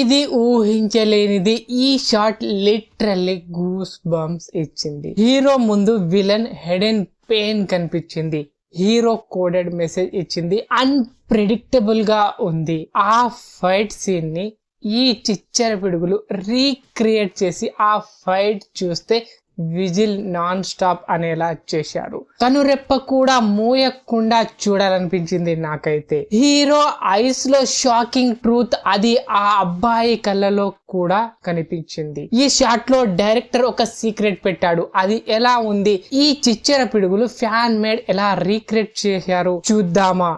ఇది ఊహించలేనిది. ఈ shot literally goose bumps ఇచ్చింది. హీరో ముందు విలన్ హెడెన్ పెయిన్ కనిపించింది. హీరో కోడెడ్ మెసేజ్ ఇచ్చింది. అన్ప్రెడిక్టబుల్ గా ఉంది. ఆ ఫైట్ సీన్ ని ఈ చిచ్చర పిడుగులు రీక్రియేట్ చేసి ఆ ఫైట్ చూస్తే విజిల్ నాన్ స్టాప్ అనేలా చేశారు. కనురెప్ప కూడా మూయకుండా చూడాలనిపించింది నాకైతే. హీరో ఐస్ లో షాకింగ్ ట్రూత్ అది ఆ అబ్బాయి కళ్ళలో కూడా కనిపించింది. ఈ షాట్ లో డైరెక్టర్ ఒక సీక్రెట్ పెట్టాడు. అది ఎలా ఉంది? ఈ చిచ్చర పిడుగులు ఫ్యాన్ మేడ్ ఎలా రీక్రియేట్ చేశారు చూద్దామా?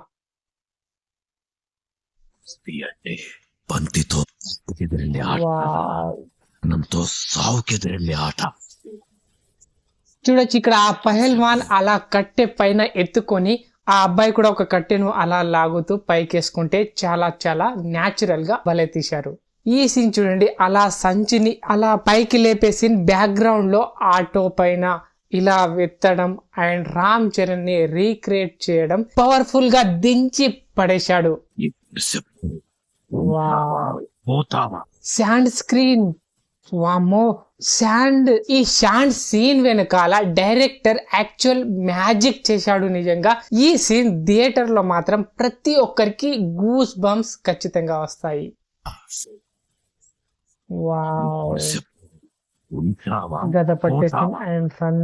బంతితో సావుకెదిరెళ్ళే ఆట చూడొచ్చు. ఇక్కడ ఆ పహల్వాన్ అలా కట్టె పైన ఎత్తుకొని ఆ అబ్బాయి కూడా ఒక కట్టెను అలా లాగుతూ పైకేసుకుంటే చాలా చాలా న్యాచురల్ గా భలే తీశారు. ఈ సీన్ చూడండి, అలా సంచిని అలా పైకి లేపే సీన్, బ్యాక్గ్రౌండ్ లో ఆటో పైన ఇలా ఎత్తడం అండ్ రామ్ చరణ్ ని రీక్రియేట్ చేయడం పవర్ఫుల్ గా దించి పడేశాడు. శాండ్ స్క్రీన్, వామ్మో శాండ్. ఈ శాండ్ సీన్ వెనకాల డైరెక్టర్ యాక్చువల్ మ్యాజిక్ చేశాడు నిజంగా. ఈ సీన్ థియేటర్ లో మాత్రం ప్రతి ఒక్కరికి గూస్ బంప్స్ ఖచ్చితంగా వస్తాయి. గద పట్టేసి అండ్ ఫన్.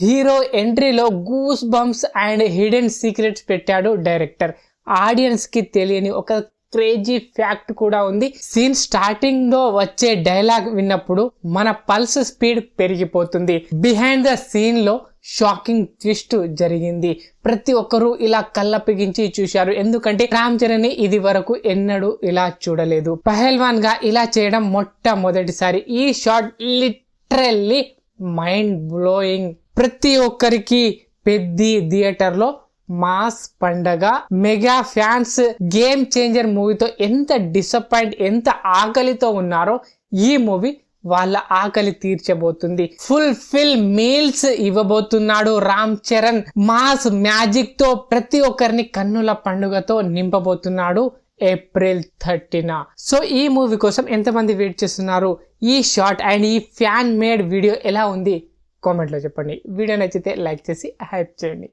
హీరో ఎంట్రీలో goose bumps and hidden secrets పెట్టాడు డైరెక్టర్. ఆడియన్స్ కి తెలియని ఒక క్రేజీ ఫ్యాక్ట్ కూడా ఉంది. సీన్ స్టార్టింగ్ లో వచ్చే డైలాగ్ విన్నప్పుడు మన పల్స్ స్పీడ్ పెరిగిపోతుంది. బిహైండ్ ద సీన్ లో షాకింగ్ ట్విస్ట్ జరిగింది. ప్రతి ఒక్కరూ ఇలా కళ్ళపిగించి చూశారు. ఎందుకంటే రామ్ చరణ్ ఇది వరకు ఎన్నడూ ఇలా చూడలేదు. పహల్వాన్ గా ఇలా చేయడం మొట్టమొదటిసారి. ఈ షాట్ లిటరల్లీ మైండ్ బ్లోయింగ్. ప్రతి ఒక్కరికి పెద్ద థియేటర్ లో మాస్ పండగ. మెగా ఫ్యాన్స్ గేమ్ చేంజర్ మూవీతో ఎంత డిసప్పాయింట్, ఎంత ఆకలితో ఉన్నారో ఈ మూవీ వాళ్ళ ఆకలి తీర్చబోతుంది. ఫుల్ మీల్స్ ఇవ్వబోతున్నాడు రామ్ చరణ్. మాస్ మ్యాజిక్ తో ప్రతి ఒక్కరిని కన్నుల పండుగతో నింపబోతున్నాడు ఏప్రిల్ 30న. సో ఈ మూవీ కోసం ఎంతమంది వెయిట్ చేస్తున్నారు? ఈ షార్ట్ అండ్ ఈ ఫ్యాన్ మేడ్ వీడియో ఎలా ఉంది కామెంట్ లో చెప్పండి. వీడియో నచ్చితే లైక్ చేసి హైప్ చేయండి.